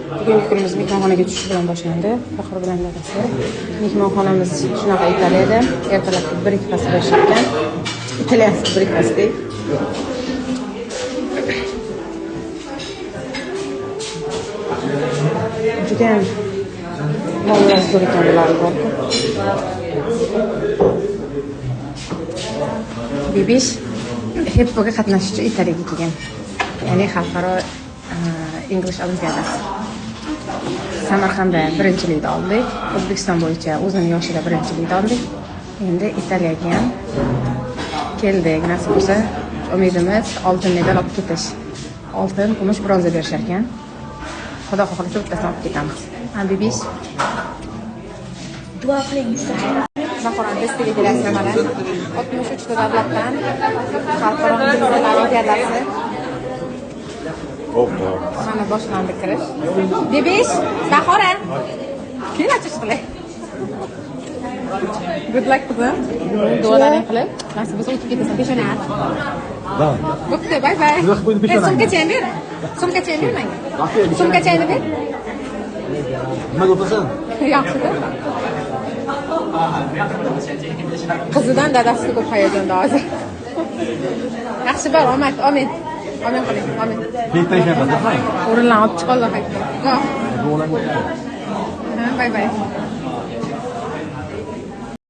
Bugungi kunimiz mehmonxonaga tushish bilan boshlandi. Faxr bilan dadasi. Mehmonxonamiz shunaqa Italiyada. Ertalabki breakfast berishgan. Italyanskiy breakfast. Juda ham muomala zo'r ekanlari bor. Bebish Heppoga qatnashish uchun Italiyaga kelgan. Ya'ni xalqaro English olimpiadasi. Samarqandda birinchilikni oldik. O'zbekiston bo'yicha o'zining yoshida birinchilikni oldik. Endi Italiyaga ham keldik. Nasib bo'lsa, umidimiz oltin medal olib ketish. Oltin, kumush, bronza berishar ekan. Xudo xohlasa bittasini olib ketamiz. Bebish. Duo qiling. Xalqaro delegatsiya mana 63 ta davlatdan xalqaro olimpiadasi. Mana boshlandi kirish. Bebish, Sahora. Keyin achish qilay. Good luck qizim. Duolaring qilib, nasib bo'lsa o'tib ketasan peshonani. Da. Bo'pti, bye bye. Sumkachangni ber. Sumkachangni ber menga. Sumkachangni ber. Nima bo'lasan? Yaxshi-da. Qizidan dadasi ko'p hayajonda hozir. Yaxshi bor, omad, amin. Amin qiling, amin. O'rinlarni olib chiqoldi qaytdi. Bye bye.